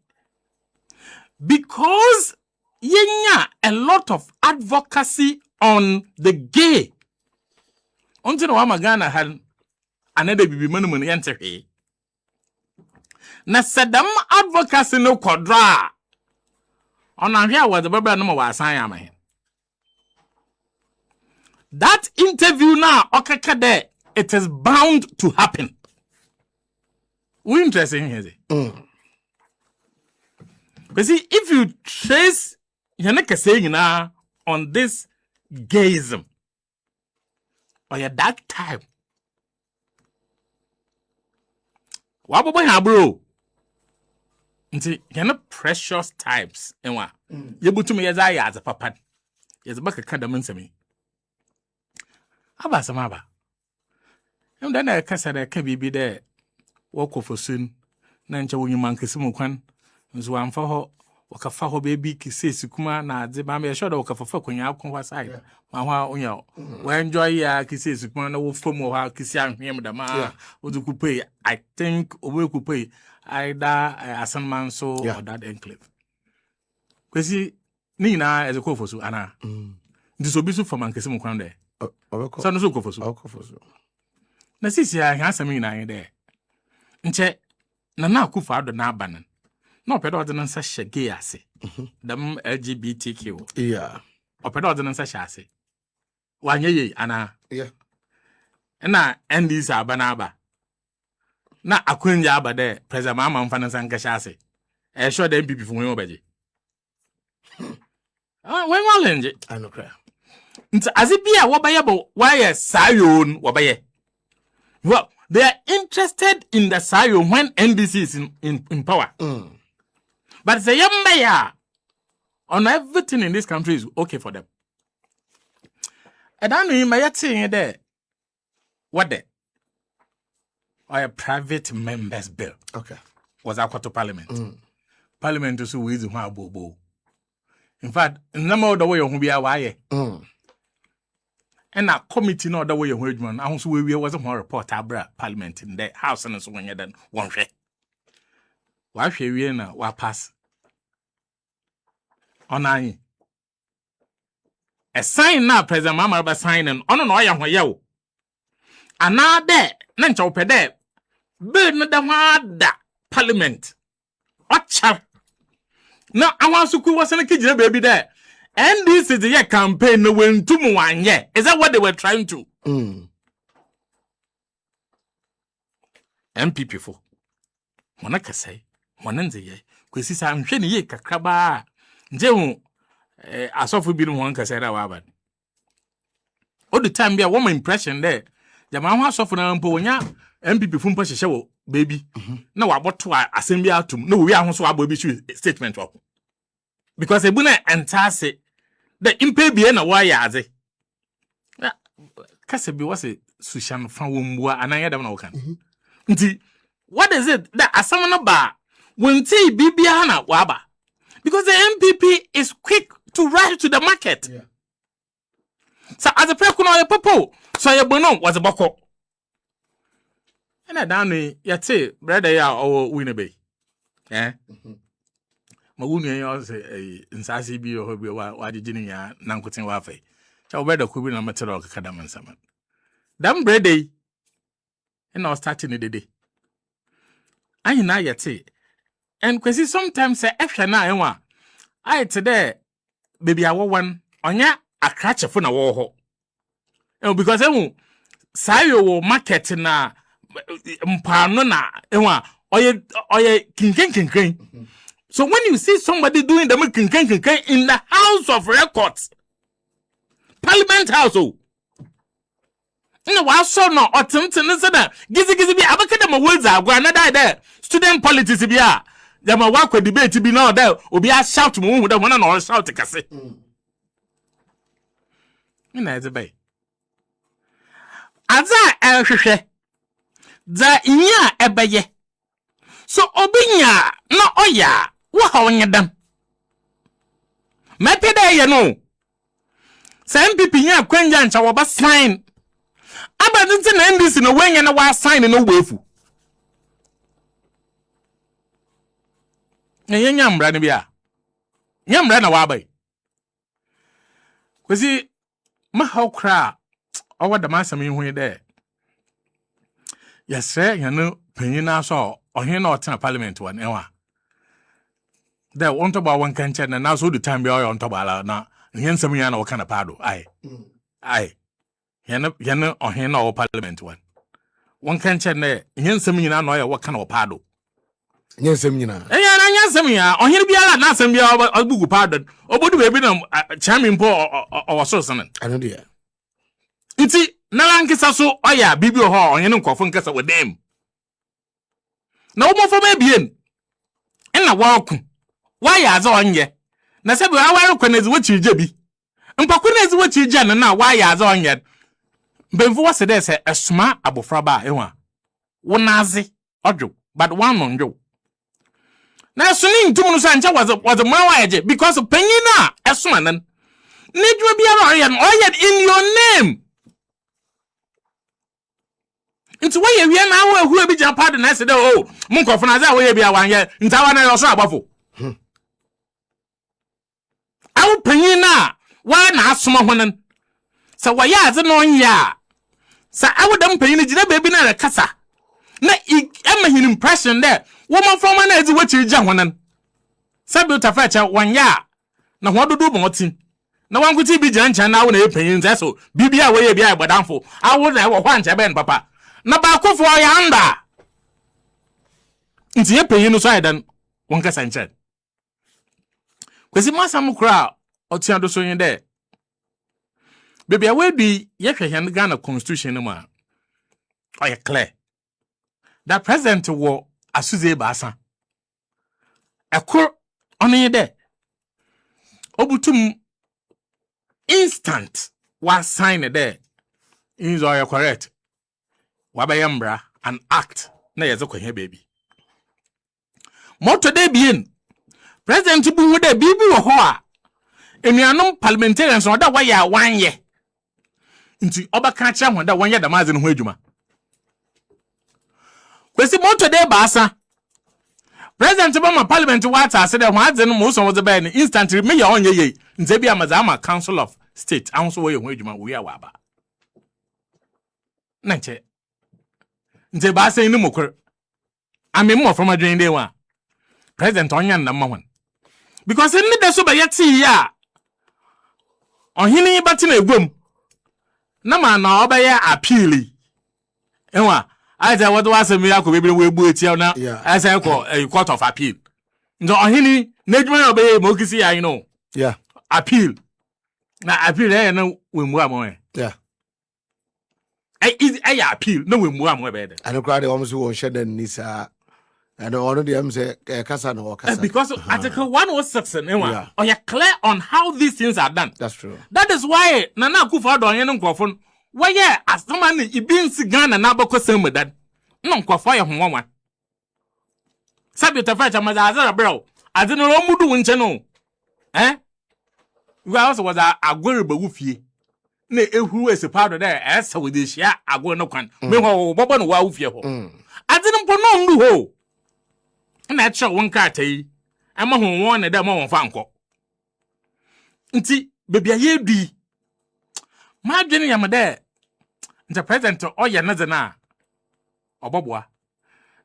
because yenya a lot of advocacy on the gay until wa magana han another bibi manu yentehwe na sadam advocacy no kodra ona hwe wa the baba no wa asan ya mahe that interview now okaka there it is bound to happen we interesting here because if you trace yanaka saying na on this gayism or at that time wabobo ha bro nti yana precious types enwa yebutum yeza ya as papa yeza baka kada mansami aba sama ba nda na kasa da ka bibi da wakofosun na ncha wonyuma nkesimu kwan nzo amfa ho wakafa ho baby kisesi kuma na adze ba me shoda wakafafa kwanya akwa side ma ho onya we enjoy ya kisesi kuma na wo fomu ha kisi ahwem da ma odukupe I think obekupe either asanman so or that enclave kwesi ni na ezekofosu ana ndisobisu for mankesimu kwan de so no so kofosu na sisi ya hasami na yin de nche na akufa ado na abanan no pedo ordinance shege ase them LGBTQ o pedo ordinance shase wanye ye ana na ndis abana aba na akwenya aba de president Mahama mfa nsa nka shase e sure the NPP fun we obaje when challenge anokra nti azibia wobaye bo why sayon wobaye well they are interested in the sayon when NDC is in power but the yambaya on everything in this country is okay for them. And I know you may say there what the or a private members bill. Okay. Was our to parliament. Parliament is who is bobo. In fact, no more the way you be a wire. And a committee no the way you heard man. I also we wasn't more report abra parliament in the house and so when you done one way. Why she we na wa pass onai a sign na president Mahama ba sign and ono no ya hwaye ana de na ncha opede be no da hwada parliament ocha na awansuku wasana kijire baby there and this is the campaign no wentum wanye is that what they were trying to MPP for mona kasai mona nzeye kwesi sa nhwe ne ye kakraba nje hu asofu bi no nkasa ra wa ba all the time bia woman impression there jama ho asofu na mpo wonya MPP fu mpo hyehye wo baby na waboto asem bi atum na wo wi ahoso abo bi statement wako because ebuna entase the impe bi na wa ya aze kase bi wase sushan fa wo mbua ananya dem na wo kan nti what is it that asam no ba wonti bibia na wa ba because the NPP is quick to rush to the market. So as a prekuno ye popo, so ye bono was a boko. na down yete brother ya o Winnebe ma wunu ya say nsase bi o bi wa jijini ya na nkotin wa afai cha brother ko bi na metero ka kada man sama dam brother na o start ni dede ayi na yete and kwesi sometimes say ehwe na enwa ayi today baby awo one onya akrachefo na wo ho because sayo wo market na mpano na enwa oye kinken. So when you see somebody doing the kinken in the House of Records, Parliament House, wa so no otemten se da gizi bi abaka dem words agwa na da student politics bi a dem wa kwa debate bi na da obi a shout mo hu da wona na shout kase. Ina eze aza ehwehwe za inya ebeye so obinya na oya wo ha onyedam mepeda ye no sa NPP nya kwanja ncha wo ba sign abadinti na NDC no wenye na wa sign no wefu nya mbra ne bia nya mbra na wa bai kwesi ma ha okra owa da masam ihu de yesre yanu penyina so ohin na otena parliament wan enwa de wonto ba wan kanche na so the time be o onto ba na hensam ya na wo kana pado ai yana ohin na o parliament wan kanche na hensam nyina na o ya wo kana o pado nyensam nyina na nyensam ya ohin biara na asam bia obugu pado obodu be bi na chairman po o so sanan ano dia iti nalankisa so oya bibi ho onye nkofo nkasa wedem na umofo mabien ena waku waya aza onye na sebi aware kwanezi wachije bi mpakwanezi wachije na waya aza onye bemfu wasede se esuma abofraba enwa wonazi odwo but one on jo na suni ntumuno so ancha was mawaje because penyina esuma nan nedwo biara oye in your name. Nti waye wie na awo ehu ebi jan pardon na se de o munkofo na za waye bia wanye ntawa na yo so agbafo awo panyin na wa na asoma honen sa waye aze no nya sa awo dam panyin gina bebi na kasa na ema hin impression there woman from na ezi wachi gya honen sa bi utafa cha wanya na ho dodo botin na wankuti bi jan chan na awo na epanyin za so bibia waye bia agbadanfo awo na wo hwanche ben papa na ba ko for ya anda nti ye panyin no so adan wonka sanche kwesi masam kra otiado so yin de bebia we bi ye hwehwe Ghana constitution no ma oye clear that president wo asuze baasa ekor onye de obutum instant wa sign there is all correct wabayambra an act na yeze ko he baby moto de bien president bu hu de bibi wo ho a enuanom parliamentarians no da waya wanye nti obaka kya ho da wanye da mazen ho adwuma kwesi moto de baasa president ba ma parliament wata ase de ho azen mo so wo ze ba ni instantly me ya onye ye nze bia mazama council of state anso wo ye ho adwuma wo ya wa ba na nche nze ba say ni mokor ame mo from adwen dey wa president onya na ma hon because ni de so ba yeti ya ohini bati na egwom na ma na obaye appeal enwa aja wodo wasem ya ko bebere we bu eti na asa ko court of appeal nzo ohini na edwuma obaye mo kisi ya appeal na appeal na we mu amon I appeal no we mu am be there and crowd almost won shed and nisa and already am say kasa no kasa because article 106 enwa or you clear on how these things are done. That's true. That is why Nana Akufo-Addo onye nkofo why asoma ni ibinsi Ghana na abakosem that no nkofo ye honwa sabi utafacha mazaza bro azino romudu nche no we also was a agwere bagufie na ehuru ese powder there esa we dey share ago no kwan me ho bobo no wa ufie ho ade no mpo no ndu ho na che won ka tai ama ho won na da ma won fa nko nti bebia ye bi ma dwene yam de nta president oye na ze na oboboa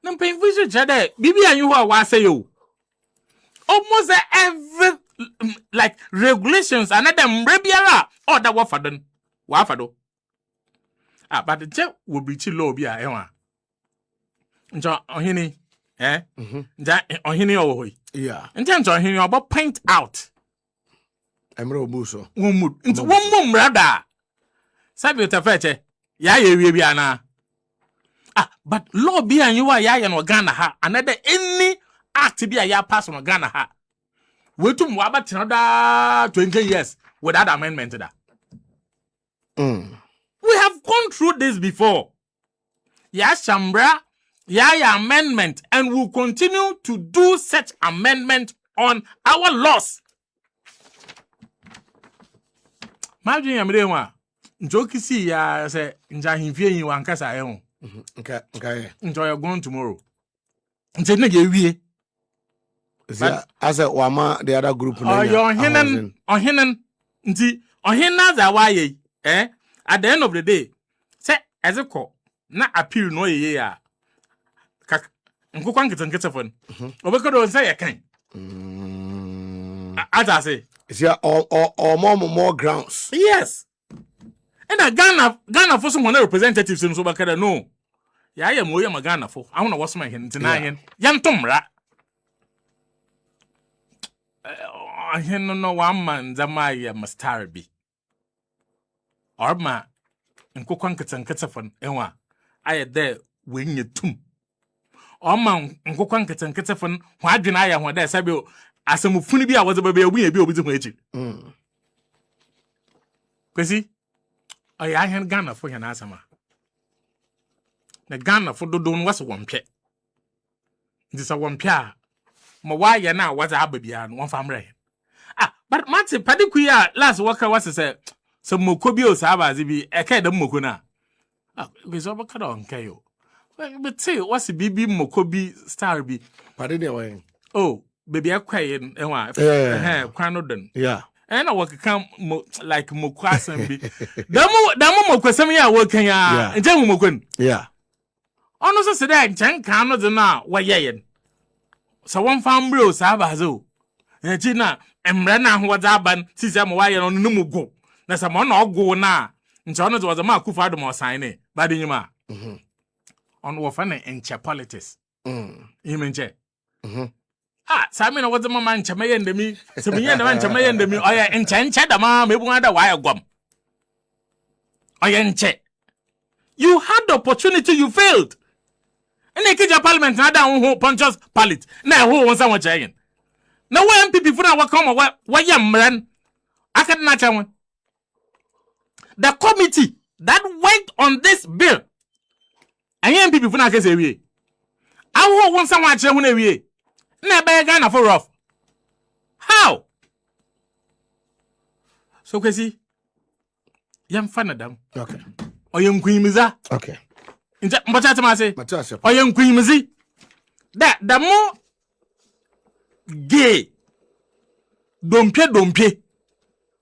na mpemfu je de bibi anyu ho a wa say yo almost every like regulations another mrebiara or that wafadon wafado but the check will be chill low bia ewa nja ohini nja ohini ohoy nja ohini obo point out emre obuso womud nti womum brada sabi utafeche ya yewie bia na but law bia you wa ya no Ghana ha another any act bia ya pass on Ghana ha wetum waba tinada 20 years without amendment that. We have gone through this before. Ya Shambra, ya amendment, and we'll continue to do such amendment on our laws. Imagine yamrewa. Njoki si ya se njahimfie yi wankasa ehun. Okay. Enjoy going tomorrow. Nje na ge wie. As a wama the other group no. Your hinen nti ohina za waye at the end of the day say ezeko na appeal no ye ya nkukwa nkete fon obekodo say ye kan as say is there or more grounds. Yes, and Ghana for some representatives in so bakada no ya ye mo ye ma Ghana for I want to was my hin tinayen yantomra I no one man Zamaya Mastarabi. Or ma and Coquankets and Ketafon, Ewa. I had there wing your tomb. Or man and Coquankets and Ketafon, why deny when there Sabio as some Funibia was a baby, we be with the Quasi, I had Ghana for your Nasama. The Ghana for the don was one pet. This a one pia. Ma why ya now was a baby and one family. But Matty Padikuya last worker was say some Mokobio Saba zibi a kind of Mokuna. We saw a on Kayo. But say what's a BB Mokobi star be? Pardon. Oh, baby, I quiet and wife. Quanodon. Yeah. And I work come like Mokwas and be. Damo Mokwasami working and Jan Mokun. Yeah. Honestly, said that Jan cannot now. Why yen? So one farm bro Sabazo. Ejina emrena ho wadzaban sisem wa ye no numu go na se mo na ogo na nche ono was ma kufa do mo sign e ba de nyima ono wo fa na enche politics imenche sami na wadzama man nche meye ndemi se biye na nche meye ndemi oya enche da ma mebu ada wa ye gwam oya nche you had the opportunity you failed ene kija parliament na da ho ponchos pallet na ho won san wa chayen. Now when NPP for now come what yamran I can not tell one. The committee that went on this bill and NPP for now can say we. I want someone to when we never Ghana for rough. How? So Kwesi yam fan them. Okay. Or young queen miza. Okay. But I say or young queen mizi. That the more gay dompe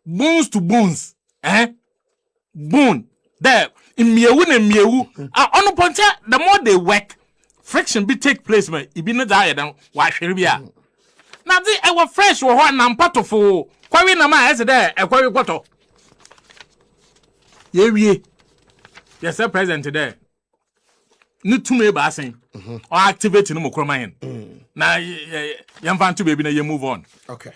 bones to bones bone there in miewu na miewu on poncha the more they work friction be take place man e be no die dan wa hwere bia na di e wa fresh wo ho na mpato fo kwawe na ma ese there e kwawe kwoto ye wie yes sir president there ni tume ba asen or activate no mo kroman na yam fan to baby na you move on. Okay.